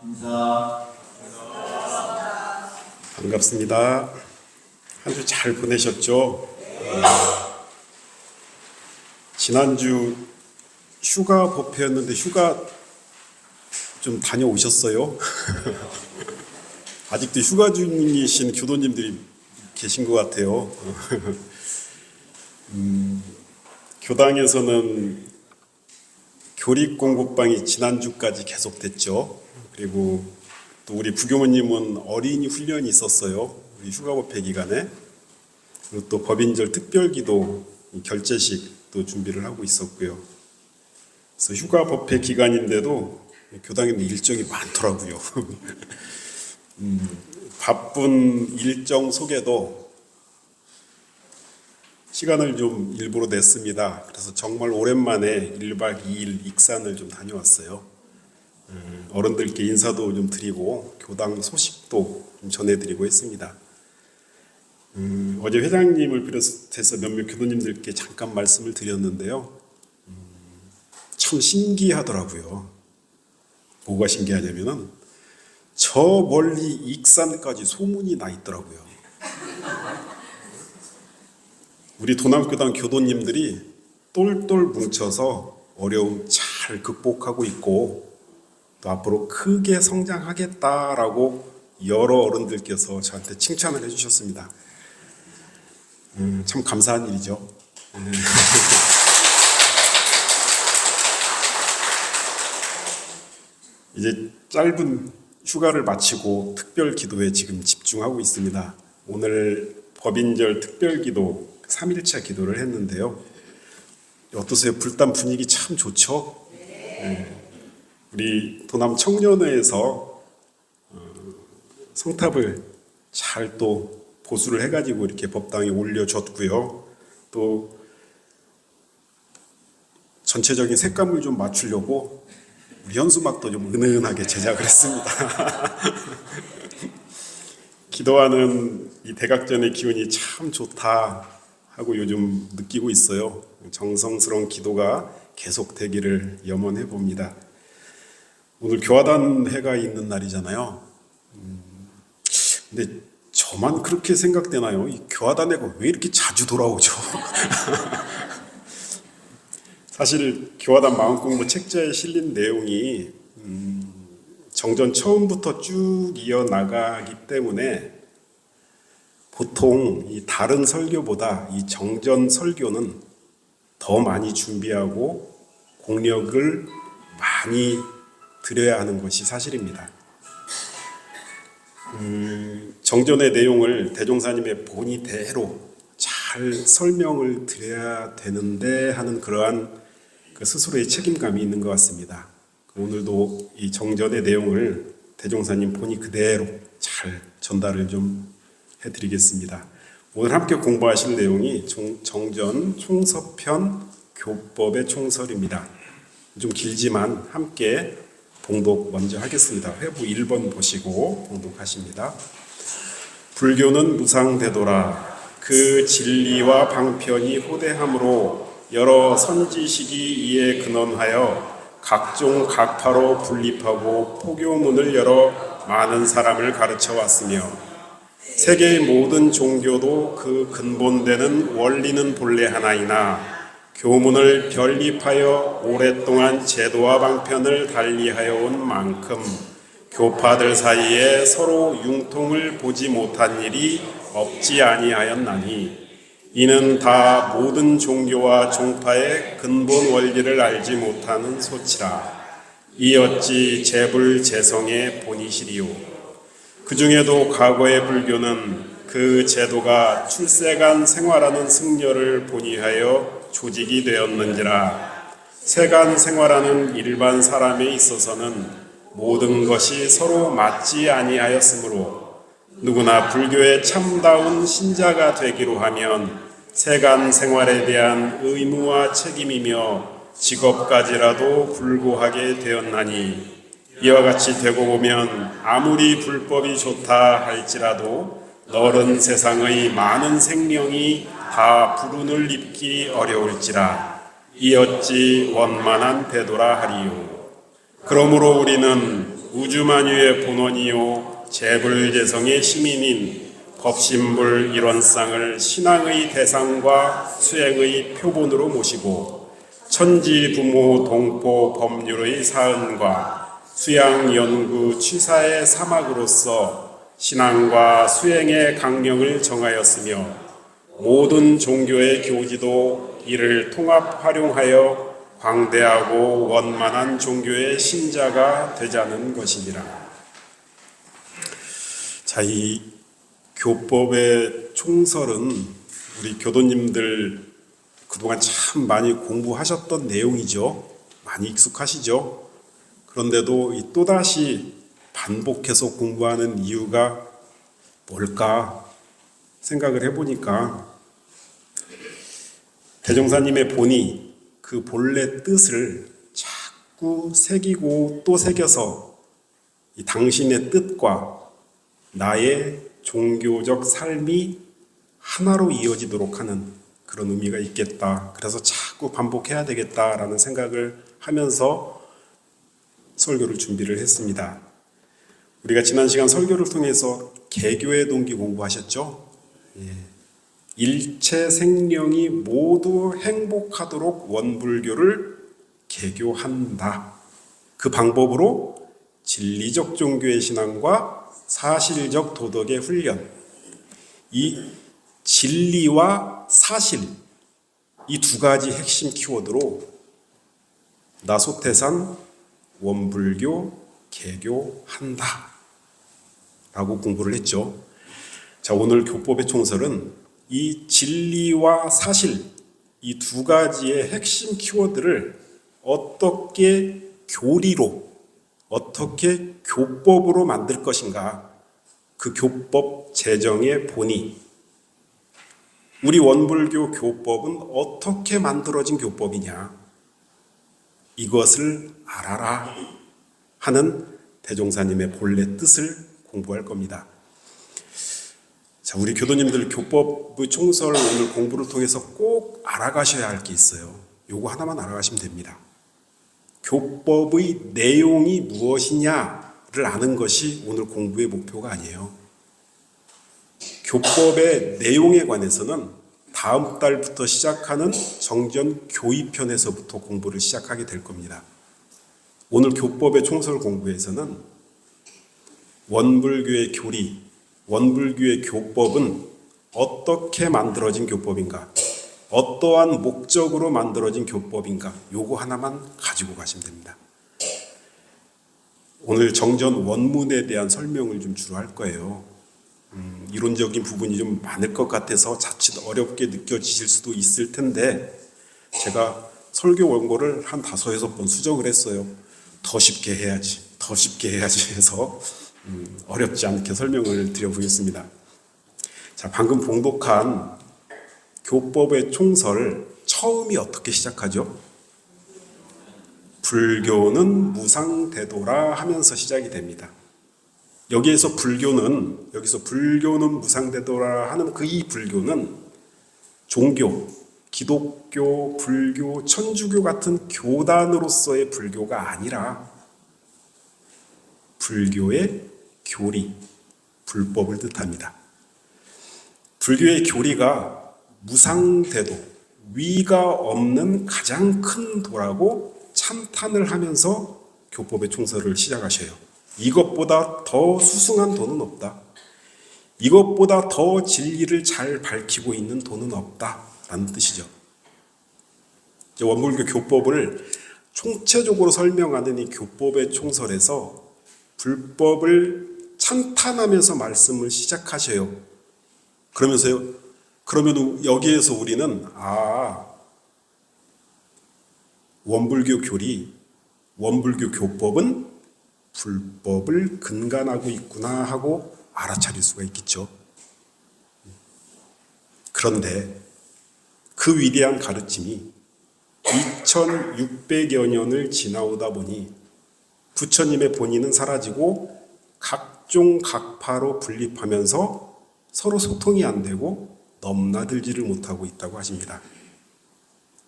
인사. 반갑습니다. 한 주 잘 보내셨죠? 지난주 휴가 법회였는데 휴가 좀 다녀오셨어요? 아직도 휴가 중이신 교도님들이 계신 것 같아요. 교당에서는 교립공부방이 지난주까지 계속됐죠. 그리고 또 우리 부교무님은 어린이 훈련이 있었어요. 우리 휴가 법회 기간에. 그리고 또 법인절 특별기도 결제식도 준비를 하고 있었고요. 그래서 휴가 법회 기간인데도 교당에는 일정이 많더라고요. 바쁜 일정 속에도 시간을 좀 일부러 냈습니다. 그래서 정말 오랜만에 1박 2일 익산을 좀 다녀왔어요. 어른들께 인사도 좀 드리고 교당 소식도 좀 전해드리고 했습니다. 어제 회장님을 비롯해서 몇몇 교도님들께 잠깐 말씀을 드렸는데요. 참 신기하더라고요. 뭐가 신기하냐면은 저 멀리 익산까지 소문이 나 있더라고요. 우리 도남교당 교도님들이 똘똘 뭉쳐서 어려움 잘 극복하고 있고 또 앞으로 크게 성장하겠다라고 여러 어른들께서 저한테 칭찬을 해주셨습니다. 참 감사한 일이죠. 이제 짧은 휴가를 마치고 특별 기도에 지금 집중하고 있습니다. 오늘 법인절 특별 기도 3일차 기도를 했는데요. 어떠세요? 불단 분위기 참 좋죠? 네. 우리 도남 청년회에서 성탑을 잘 또 보수를 해가지고 이렇게 법당에 올려줬고요. 또 전체적인 색감을 좀 맞추려고 우리 현수막도 좀 은은하게 제작을 했습니다. 기도하는 이 대각전의 기운이 참 좋다 하고 요즘 느끼고 있어요. 정성스러운 기도가 계속되기를 염원해 봅니다. 오늘 교화단 회가 있는 날이잖아요. 근데 저만 그렇게 생각되나요? 이 교화단 회가 왜 이렇게 자주 돌아오죠? 사실 교화단 마음공부 책자에 실린 내용이 정전 처음부터 쭉 이어나가기 때문에 보통 이 다른 설교보다 이 정전 설교는 더 많이 준비하고 공력을 많이 들여야 하는 것이 사실입니다. 정전의 내용을 대종사님의 본의대로 잘 설명을 드려야 되는데 하는 그러한 그 스스로의 책임감이 있는 것 같습니다. 오늘도 이 정전의 내용을 대종사님 본의 그대로 잘 전달을 좀 해드리겠습니다. 오늘 함께 공부하실 내용이 정전 총서편 교법의 총설입니다. 좀 길지만 함께 봉독 먼저 하겠습니다. 회부 1번 보시고 봉독하십니다. 불교는 무상되도라. 그 진리와 방편이 호대함으로 여러 선지식이 이에 근원하여 각종 각파로 분립하고 포교문을 열어 많은 사람을 가르쳐 왔으며 세계의 모든 종교도 그 근본되는 원리는 본래 하나이나 교문을 변립하여 오랫동안 제도와 방편을 달리하여 온 만큼 교파들 사이에 서로 융통을 보지 못한 일이 없지 아니하였나니 이는 다 모든 종교와 종파의 근본 원리를 알지 못하는 소치라. 이 어찌 재불재성의 본이시리요. 그 중에도 과거의 불교는 그 제도가 출세간 생활하는 승려를 본의하여 조직이 되었는지라. 세간 생활하는 일반 사람에 있어서는 모든 것이 서로 맞지 아니하였으므로 누구나 불교의 참다운 신자가 되기로 하면 세간 생활에 대한 의무와 책임이며 직업까지라도 불구하게 되었나니 이와 같이 되고 보면 아무리 불법이 좋다 할지라도 넓은 세상의 많은 생명이 다 불운을 입기 어려울지라. 이 어찌 원만한 배도라 하리요. 그러므로 우리는 우주만유의 본원이요 재불재성의 시민인 법신불 일원상을 신앙의 대상과 수행의 표본으로 모시고 천지부모 동포 법률의 사은과 수양 연구 취사의 사막으로서 신앙과 수행의 강령을 정하였으며 모든 종교의 교지도 이를 통합 활용하여 광대하고 원만한 종교의 신자가 되자는 것이니라. 자, 이 교법의 총설은 우리 교도님들 그동안 참 많이 공부하셨던 내용이죠. 많이 익숙하시죠. 그런데도 또다시 반복해서 공부하는 이유가 뭘까 생각을 해보니까 대종사님의 본이 그 본래 뜻을 자꾸 새기고 또 새겨서 이 당신의 뜻과 나의 종교적 삶이 하나로 이어지도록 하는 그런 의미가 있겠다. 그래서 자꾸 반복해야 되겠다라는 생각을 하면서 설교를 준비를 했습니다. 우리가 지난 시간 설교를 통해서 개교의 동기 공부하셨죠? 일체 생령이 모두 행복하도록 원불교를 개교한다. 그 방법으로 진리적 종교의 신앙과 사실적 도덕의 훈련, 이 진리와 사실, 이 두 가지 핵심 키워드로 나소태산 원불교 개교한다 라고 공부를 했죠. 자, 오늘 교법의 총설은 이 진리와 사실, 이 두 가지의 핵심 키워드를 어떻게 교리로, 어떻게 교법으로 만들 것인가, 그 교법 제정의 본의, 우리 원불교 교법은 어떻게 만들어진 교법이냐, 이것을 알아라 하는 대종사님의 본래 뜻을 공부할 겁니다. 자, 우리 교도님들 교법의 총설 오늘 공부를 통해서 꼭 알아가셔야 할 게 있어요. 요거 하나만 알아가시면 됩니다. 교법의 내용이 무엇이냐를 아는 것이 오늘 공부의 목표가 아니에요. 교법의 내용에 관해서는 다음 달부터 시작하는 정전 교의편에서부터 공부를 시작하게 될 겁니다. 오늘 교법의 총설 공부에서는 원불교의 교리, 원불교의 교법은 어떻게 만들어진 교법인가, 어떠한 목적으로 만들어진 교법인가, 요거 하나만 가지고 가시면 됩니다. 오늘 정전 원문에 대한 설명을 좀 주로 할 거예요. 이론적인 부분이 좀 많을 것 같아서 자칫 어렵게 느껴지실 수도 있을 텐데 제가 설교 원고를 한 5-6번 수정을 했어요. 더 쉽게 해야지, 더 쉽게 해야지 해서 어렵지 않게 설명을 드려보겠습니다. 자, 방금 봉독한 교법의 총설 처음이 어떻게 시작하죠? 불교는 무상대도라 하면서 시작이 됩니다. 여기서 불교는 무상대도라 하는 그 이 불교는 종교, 기독교, 불교, 천주교 같은 교단으로서의 불교가 아니라 불교의 교리, 불법을 뜻합니다. 불교의 교리가 무상대도, 위가 없는 가장 큰 도라고 찬탄을 하면서 교법의 총설을 시작하셔요. 이것보다 더 수승한 도는 없다. 이것보다 더 진리를 잘 밝히고 있는 도는 없다라는 뜻이죠. 원불교 교법을 총체적으로 설명하는 이 교법의 총설에서 불법을 찬탄하면서 말씀을 시작하셔요. 그러면 여기에서 우리는 원불교 교리, 원불교 교법은 불법을 근간하고 있구나 하고 알아차릴 수가 있겠죠. 그런데 그 위대한 가르침이 2600여 년을 지나오다 보니 부처님의 본의는 사라지고 각종 각파로 분립하면서 서로 소통이 안 되고 넘나들지를 못하고 있다고 하십니다.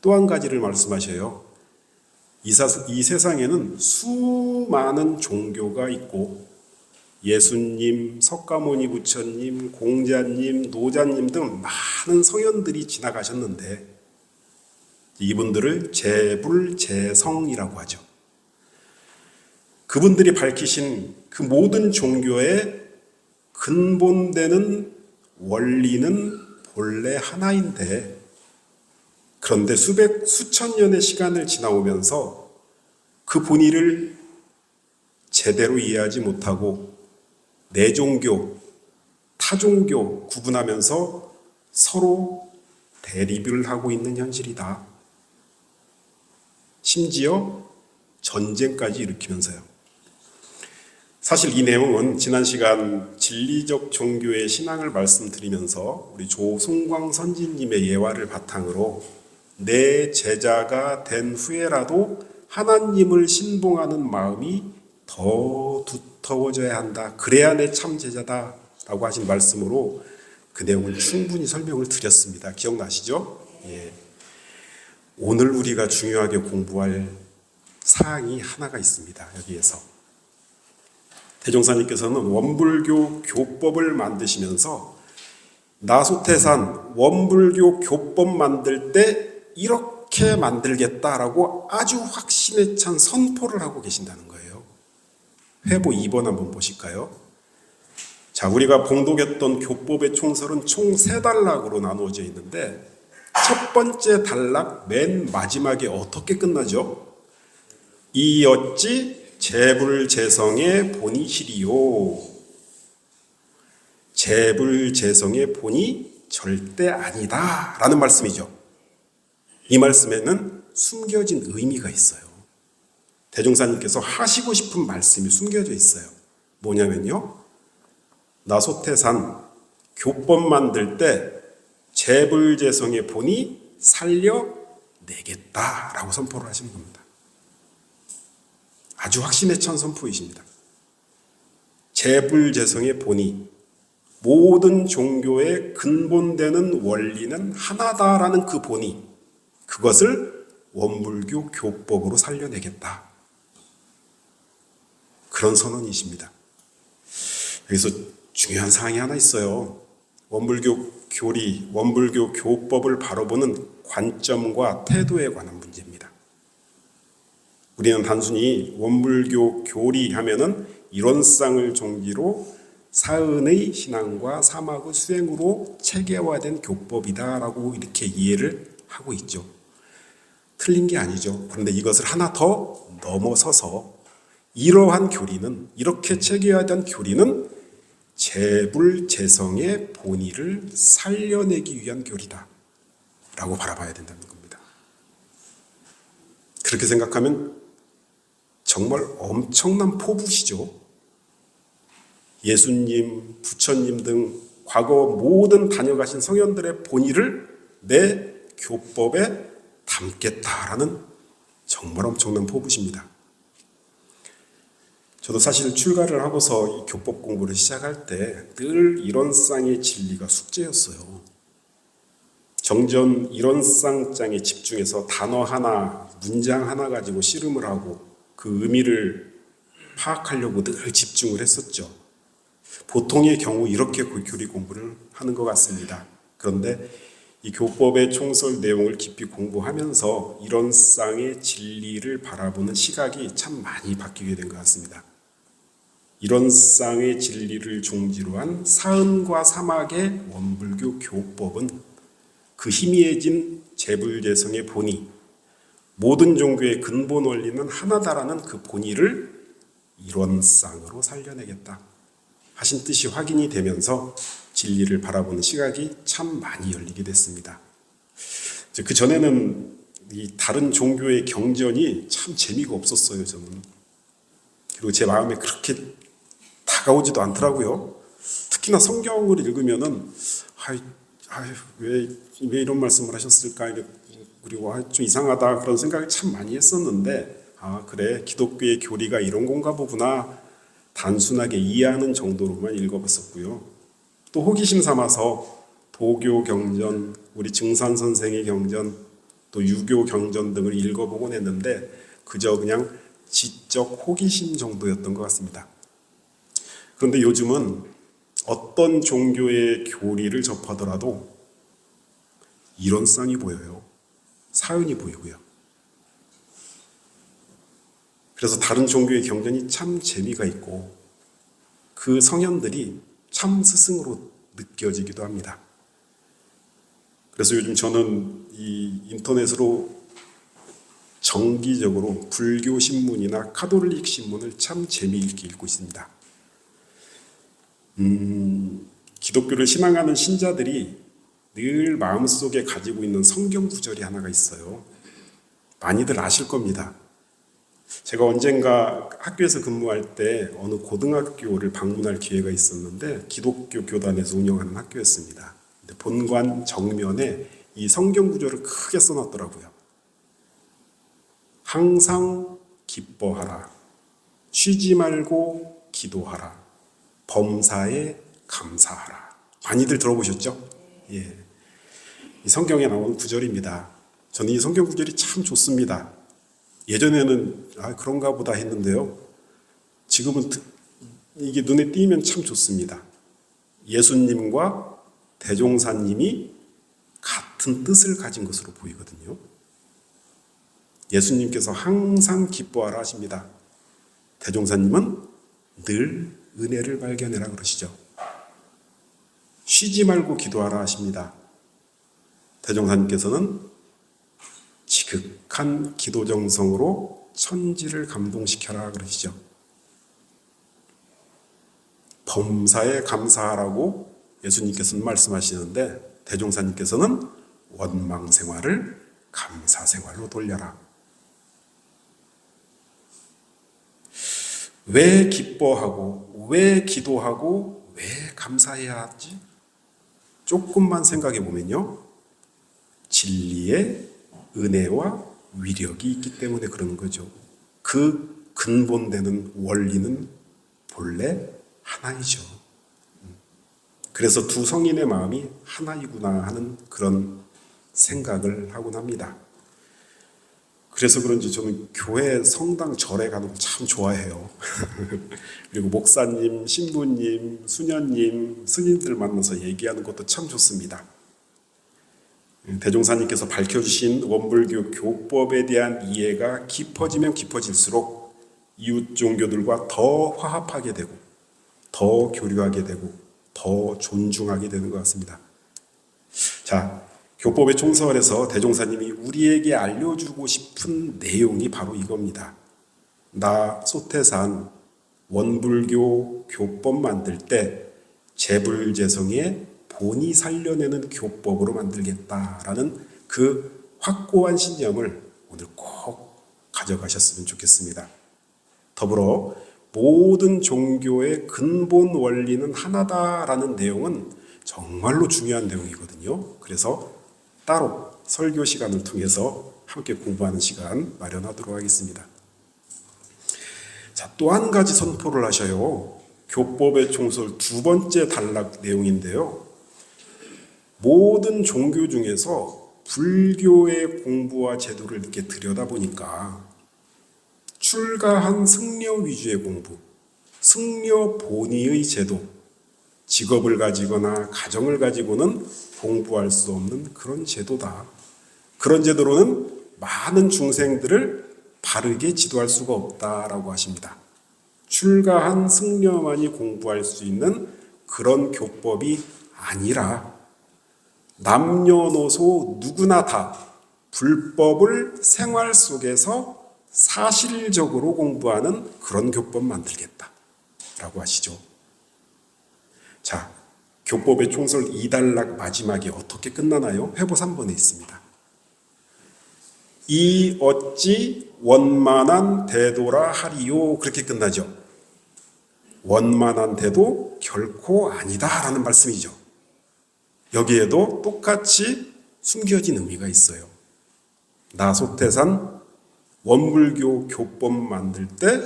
또 한 가지를 말씀하셔요. 이 세상에는 수많은 종교가 있고 예수님, 석가모니 부처님, 공자님, 노자님 등 많은 성현들이 지나가셨는데 이분들을 재불재성이라고 하죠. 그분들이 밝히신 그 모든 종교의 근본되는 원리는 본래 하나인데 그런데 수천 년의 시간을 지나오면서 그 본의를 제대로 이해하지 못하고 내 종교, 타 종교 구분하면서 서로 대립을 하고 있는 현실이다. 심지어 전쟁까지 일으키면서요. 사실 이 내용은 지난 시간 진리적 종교의 신앙을 말씀드리면서 우리 조송광 선지님의 예화를 바탕으로 내 제자가 된 후에라도 하나님을 신봉하는 마음이 더 두터워져야 한다. 그래야 내 참 제자다 라고 하신 말씀으로 그 내용을 충분히 설명을 드렸습니다. 기억나시죠? 예. 오늘 우리가 중요하게 공부할 사항이 하나가 있습니다. 여기에서 대종사님께서는 원불교 교법을 만드시면서 나소태산 원불교 교법 만들 때 이렇게 만들겠다라고 아주 확신에 찬 선포를 하고 계신다는 거예요. 회보 2번 한번 보실까요? 자, 우리가 봉독했던 교법의 총설은 총 3단락으로 나누어져 있는데 첫 번째 단락 맨 마지막에 어떻게 끝나죠? 이 어찌 재불재성의 본이시리요. 재불재성의 본이 절대 아니다 라는 말씀이죠. 이 말씀에는 숨겨진 의미가 있어요. 대종사님께서 하시고 싶은 말씀이 숨겨져 있어요. 뭐냐면요, 나소태산 교법 만들 때 재불재성의 본이 살려내겠다라고 선포를 하시는 겁니다. 아주 확신에 찬 선포이십니다. 재불재성의 본이 모든 종교의 근본되는 원리는 하나다라는 그 본이 그것을 원불교 교법으로 살려내겠다. 그런 선언이십니다. 여기서 중요한 사항이 하나 있어요. 원불교 교리, 원불교 교법을 바라보는 관점과 태도에 관한 문제입니다. 우리는 단순히 원불교 교리 하면은 이론상을 종지로 사은의 신앙과 사막의 수행으로 체계화된 교법이다라고 이렇게 이해를 하고 있죠. 틀린 게 아니죠. 그런데 이것을 하나 더 넘어서서 이러한 교리는, 이렇게 체계화된 교리는 재불재성의 본의를 살려내기 위한 교리다 라고 바라봐야 된다는 겁니다. 그렇게 생각하면 정말 엄청난 포부시죠. 예수님, 부처님 등 과거 모든 다녀가신 성현들의 본의를 내 교법에 담겠다라는 정말 엄청난 포부십니다. 저도 사실 출가를 하고서 이 교법 공부를 시작할 때 늘 이론상의 진리가 숙제였어요. 정전 이론상장에 집중해서 단어 하나, 문장 하나 가지고 씨름을 하고 그 의미를 파악하려고 늘 집중을 했었죠. 보통의 경우 이렇게 교리 공부를 하는 것 같습니다. 그런데 이 교법의 총설 내용을 깊이 공부하면서 이론상의 진리를 바라보는 시각이 참 많이 바뀌게 된 것 같습니다. 이론상의 진리를 종지로 한 사은과 사막의 원불교 교법은 그 희미해진 재불재성의 본의, 모든 종교의 근본 원리는 하나다라는 그 본의를 이론상으로 살려내겠다 하신 뜻이 확인이 되면서 진리를 바라보는 시각이 참 많이 열리게 됐습니다. 그 전에는 이 다른 종교의 경전이 참 재미가 없었어요, 저는. 그리고 제 마음에 그렇게 다가오지도 않더라고요. 특히나 성경을 읽으면은 왜 이런 말씀을 하셨을까, 그리고 좀 이상하다 그런 생각을 참 많이 했었는데, 그래, 기독교의 교리가 이런 건가 보구나 단순하게 이해하는 정도로만 읽어봤었고요. 또 호기심 삼아서 도교 경전, 우리 증산 선생의 경전, 또 유교 경전 등을 읽어보곤 했는데 그저 그냥 지적 호기심 정도였던 것 같습니다. 그런데 요즘은 어떤 종교의 교리를 접하더라도 이론성이 보여요. 사연이 보이고요. 그래서 다른 종교의 경전이 참 재미가 있고 그 성현들이 참 스승으로 느껴지기도 합니다. 그래서 요즘 저는 이 인터넷으로 정기적으로 불교 신문이나 카톨릭 신문을 참 재미있게 읽고 있습니다. 기독교를 신앙하는 신자들이 늘 마음속에 가지고 있는 성경 구절이 하나가 있어요. 많이들 아실 겁니다. 제가 언젠가 학교에서 근무할 때 어느 고등학교를 방문할 기회가 있었는데 기독교 교단에서 운영하는 학교였습니다. 본관 정면에 이 성경 구절을 크게 써놨더라고요. 항상 기뻐하라. 쉬지 말고 기도하라. 범사에 감사하라. 많이들 들어보셨죠? 예. 이 성경에 나오는 구절입니다. 저는 이 성경 구절이 참 좋습니다. 예전에는 그런가 보다 했는데요. 지금은 이게 눈에 띄면 참 좋습니다. 예수님과 대종사님이 같은 뜻을 가진 것으로 보이거든요. 예수님께서 항상 기뻐하라 하십니다. 대종사님은 늘 은혜를 발견해라 그러시죠. 쉬지 말고 기도하라 하십니다. 대종사님께서는 지극한 기도 정성으로 천지를 감동시켜라 그러시죠. 범사에 감사하라고 예수님께서는 말씀하시는데 대종사님께서는 원망 생활을 감사 생활로 돌려라. 왜 기뻐하고 왜 기도하고 왜 감사해야 하지? 조금만 생각해 보면요. 진리의 은혜와 위력이 있기 때문에 그러는 거죠. 그 근본되는 원리는 본래 하나이죠. 그래서 두 성인의 마음이 하나이구나 하는 그런 생각을 하곤 합니다. 그래서 그런지 저는 교회 성당 절에 가는 걸 참 좋아해요. 그리고 목사님, 신부님, 수녀님, 스님들 만나서 얘기하는 것도 참 좋습니다. 대종사님께서 밝혀주신 원불교 교법에 대한 이해가 깊어지면 깊어질수록 이웃 종교들과 더 화합하게 되고 더 교류하게 되고 더 존중하게 되는 것 같습니다. 자, 교법의 총설에서 대종사님이 우리에게 알려주고 싶은 내용이 바로 이겁니다. 나 소태산 원불교 교법 만들 때 재불재성의 본이 살려내는 교법으로 만들겠다라는 그 확고한 신념을 오늘 꼭 가져가셨으면 좋겠습니다. 더불어 모든 종교의 근본 원리는 하나다라는 내용은 정말로 중요한 내용이거든요. 그래서 따로 설교 시간을 통해서 함께 공부하는 시간 마련하도록 하겠습니다. 자, 또 한 가지 선포를 하셔요. 교법의 총설 두 번째 단락 내용인데요. 모든 종교 중에서 불교의 공부와 제도를 이렇게 들여다보니까 출가한 승려 위주의 공부, 승려 본의의 제도, 직업을 가지거나 가정을 가지고는 공부할 수 없는 그런 제도다. 그런 제도로는 많은 중생들을 바르게 지도할 수가 없다라고 하십니다. 출가한 승려만이 공부할 수 있는 그런 교법이 아니라 남녀노소 누구나 다 불법을 생활 속에서 사실적으로 공부하는 그런 교법 만들겠다라고 하시죠. 자, 교법의 총설 2단락 마지막에 어떻게 끝나나요? 회보 3번에 있습니다. 이 어찌 원만한 대도라 하리요, 그렇게 끝나죠. 원만한 대도 결코 아니다라는 말씀이죠. 여기에도 똑같이 숨겨진 의미가 있어요. 나 소태산 원불교 교법 만들 때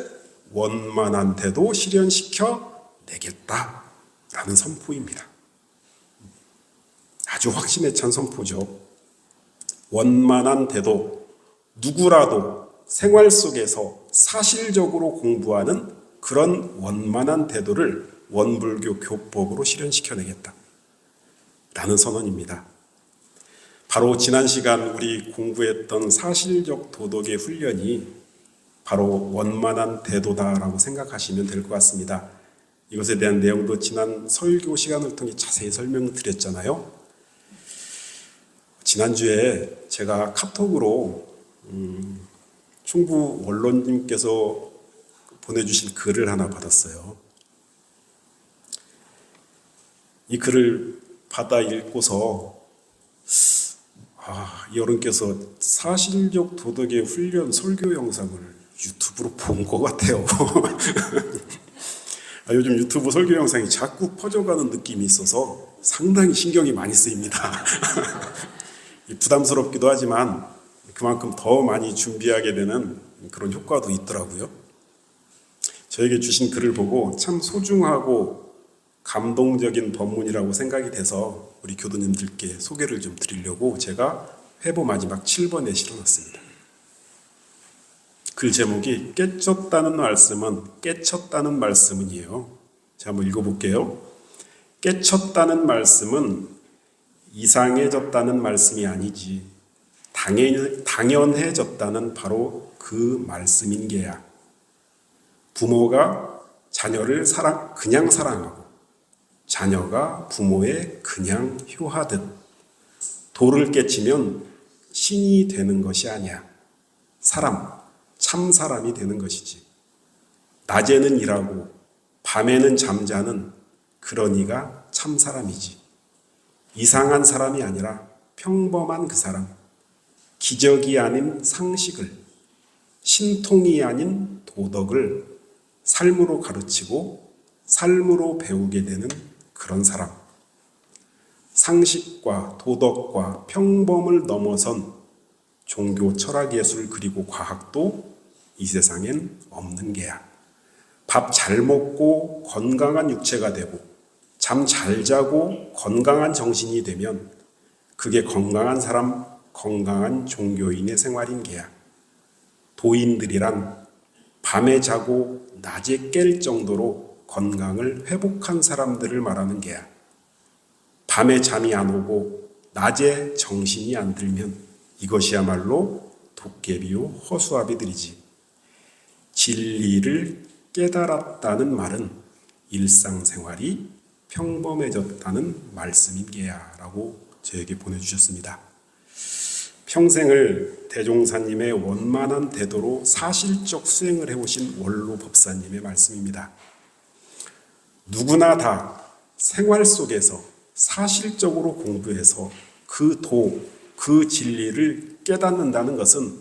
원만한 대도 실현시켜 내겠다라는 선포입니다. 아주 확신에 찬 선포죠. 원만한 대도, 누구라도 생활 속에서 사실적으로 공부하는 그런 원만한 태도를 원불교 교법으로 실현시켜내겠다 라는 선언입니다. 바로 지난 시간 우리 공부했던 사실적 도덕의 훈련이 바로 원만한 태도다라고 생각하시면 될 것 같습니다. 이것에 대한 내용도 지난 설교 시간을 통해 자세히 설명드렸잖아요. 지난주에 제가 카톡으로 충북 원로님께서 보내주신 글을 하나 받았어요. 이 글을 받아 읽고서 여러분께서 사실적 도덕의 훈련 설교 영상을 유튜브로 본 것 같아요. 요즘 유튜브 설교 영상이 자꾸 퍼져가는 느낌이 있어서 상당히 신경이 많이 쓰입니다. 부담스럽기도 하지만 그만큼 더 많이 준비하게 되는 그런 효과도 있더라고요. 저에게 주신 글을 보고 참 소중하고 감동적인 법문이라고 생각이 돼서 우리 교도님들께 소개를 좀 드리려고 제가 회보 마지막 7번에 실어놨습니다. 글 제목이 깨쳤다는 말씀은이에요. 제가 한번 읽어볼게요. 깨쳤다는 말씀은 이상해졌다는 말씀이 아니지 당연해졌다는 바로 그 말씀인 게야. 부모가 자녀를 그냥 사랑하고 자녀가 부모에 그냥 효하듯 도를 깨치면 신이 되는 것이 아니야. 참 사람이 되는 것이지. 낮에는 일하고 밤에는 잠자는 그러니가 참 사람이지. 이상한 사람이 아니라 평범한 그 사람. 기적이 아닌 상식을, 신통이 아닌 도덕을 삶으로 가르치고 삶으로 배우게 되는 그런 사람. 상식과 도덕과 평범을 넘어선 종교, 철학, 예술 그리고 과학도 이 세상엔 없는 게야. 밥 잘 먹고 건강한 육체가 되고 잠 잘 자고 건강한 정신이 되면 그게 건강한 사람, 건강한 종교인의 생활인 게야. 도인들이란 밤에 자고 낮에 깰 정도로 건강을 회복한 사람들을 말하는 게야. 밤에 잠이 안 오고 낮에 정신이 안 들면 이것이야말로 도깨비요 허수아비들이지. 진리를 깨달았다는 말은 일상생활이 평범해졌다는 말씀인 게야 라고 저에게 보내주셨습니다. 평생을 대종사님의 원만한 태도로 사실적 수행을 해오신 원로 법사님의 말씀입니다. 누구나 다 생활 속에서 사실적으로 공부해서 그 진리를 깨닫는다는 것은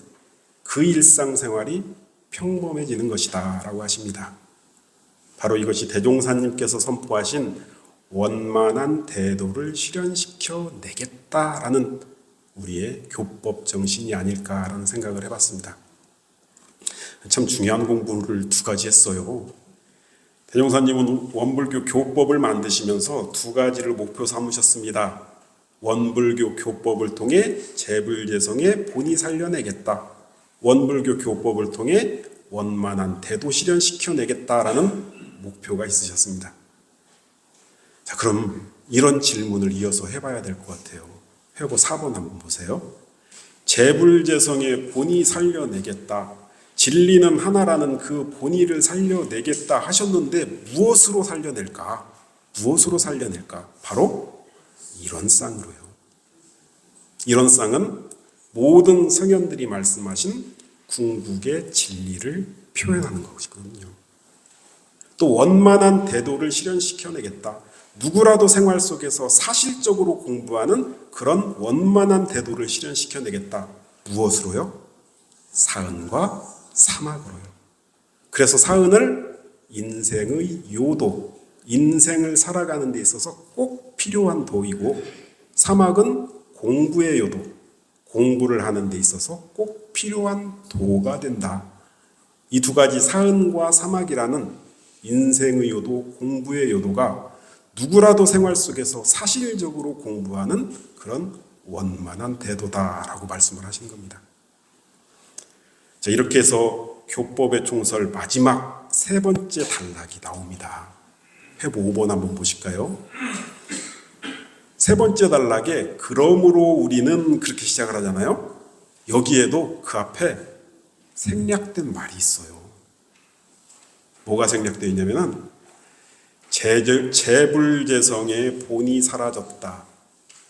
그 일상생활이 평범해지는 것이다 라고 하십니다. 바로 이것이 대종사님께서 선포하신 원만한 태도를 실현시켜 내겠다라는 우리의 교법 정신이 아닐까라는 생각을 해봤습니다. 참 중요한 공부를 두 가지 했어요. 대종사님은 원불교 교법을 만드시면서 두 가지를 목표 삼으셨습니다. 원불교 교법을 통해 재불재성의 본이 살려내겠다. 원불교 교법을 통해 원만한 태도 실현시켜내겠다라는 목표가 있으셨습니다. 자, 그럼 이런 질문을 이어서 해봐야 될 것 같아요. 회고 4번 한번 보세요. 재불재성의 본이 살려내겠다. 진리는 하나라는 그 본의를 살려내겠다 하셨는데 무엇으로 살려낼까? 바로 이런 쌍으로요. 이런 쌍은 모든 성현들이 말씀하신 궁극의 진리를 표현하는 것이거든요. 또 원만한 태도를 실현시켜내겠다. 누구라도 생활 속에서 사실적으로 공부하는 그런 원만한 태도를 실현시켜내겠다. 무엇으로요? 사은과 사막으로요. 그래서 사은을 인생의 요도, 인생을 살아가는 데 있어서 꼭 필요한 도이고, 사막은 공부의 요도, 공부를 하는 데 있어서 꼭 필요한 도가 된다. 이 두 가지 사은과 사막이라는 인생의 요도, 공부의 요도가 누구라도 생활 속에서 사실적으로 공부하는 그런 원만한 태도다라고 말씀을 하신 겁니다. 자, 이렇게 해서 교법의 총설 마지막 세 번째 단락이 나옵니다. 회보 5번 한번 보실까요? 세 번째 단락에 그러므로 우리는 그렇게 시작을 하잖아요. 여기에도 그 앞에 생략된 말이 있어요. 뭐가 생략되어 있냐면은 재불재성의 본이 사라졌다.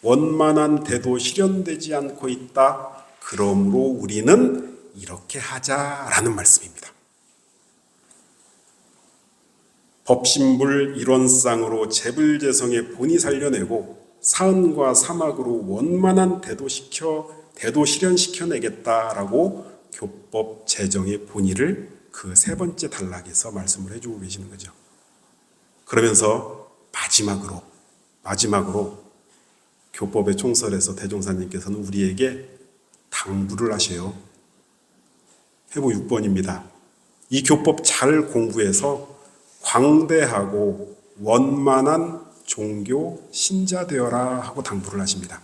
원만한 대도 실현되지 않고 있다. 그러므로 우리는 이렇게 하자라는 말씀입니다. 법신불 일원상으로 재불재성의 본이 살려내고 사은과 사막으로 원만한 대도 실현시켜내겠다라고 교법 제정의 본의를 그 세 번째 단락에서 말씀을 해주고 계시는 거죠. 그러면서 마지막으로 교법의 총설에서 대종사님께서는 우리에게 당부를 하셔요. 회보 6번입니다. 이 교법 잘 공부해서 광대하고 원만한 종교 신자 되어라 하고 당부를 하십니다.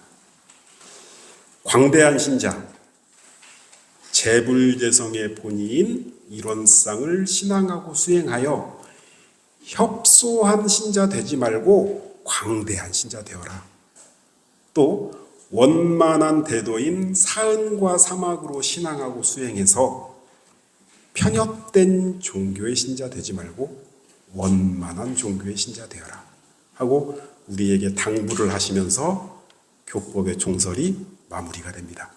광대한 신자, 재불재성의 본의인 일원상을 신앙하고 수행하여 협소한 신자 되지 말고 광대한 신자 되어라. 또 원만한 대도인 사은과 사막으로 신앙하고 수행해서 편협된 종교의 신자 되지 말고 원만한 종교의 신자 되어라 하고 우리에게 당부를 하시면서 교법의 총설이 마무리가 됩니다.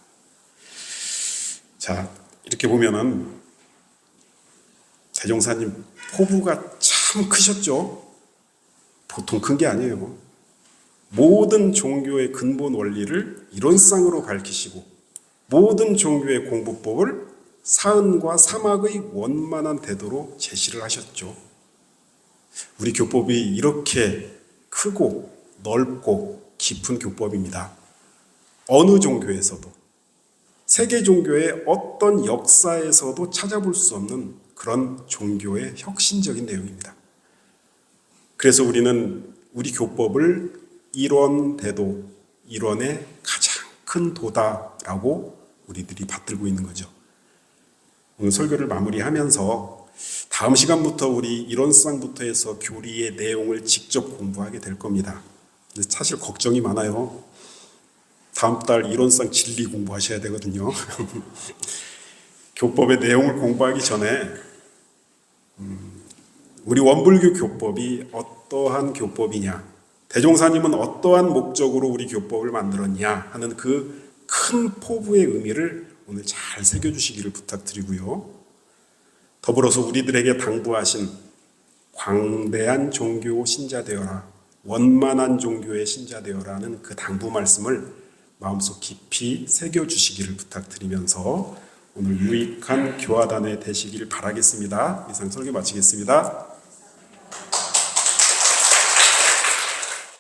자, 이렇게 보면은 대종사님 포부가 참 크셨죠? 보통 큰 게 아니에요. 모든 종교의 근본 원리를 이론상으로 밝히시고 모든 종교의 공부법을 사은과 사막의 원만한 대도로 제시를 하셨죠. 우리 교법이 이렇게 크고 넓고 깊은 교법입니다. 어느 종교에서도 세계 종교의 어떤 역사에서도 찾아볼 수 없는 그런 종교의 혁신적인 내용입니다. 그래서 우리는 우리 교법을 일원대도, 일원의 가장 큰 도다라고 우리들이 받들고 있는 거죠. 오늘 설교를 마무리하면서 다음 시간부터 우리 일원상부터 해서 교리의 내용을 직접 공부하게 될 겁니다. 사실 걱정이 많아요. 다음 달 일원상 진리 공부하셔야 되거든요. 교법의 내용을 공부하기 전에 우리 원불교 교법이 어떠한 교법이냐, 대종사님은 어떠한 목적으로 우리 교법을 만들었냐 하는 그 큰 포부의 의미를 오늘 잘 새겨주시기를 부탁드리고요. 더불어서 우리들에게 당부하신 광대한 종교 신자 되어라, 원만한 종교의 신자 되어라는 그 당부 말씀을 마음속 깊이 새겨주시기를 부탁드리면서 오늘 유익한 교화단에 되시길 바라겠습니다. 이상 설교 마치겠습니다.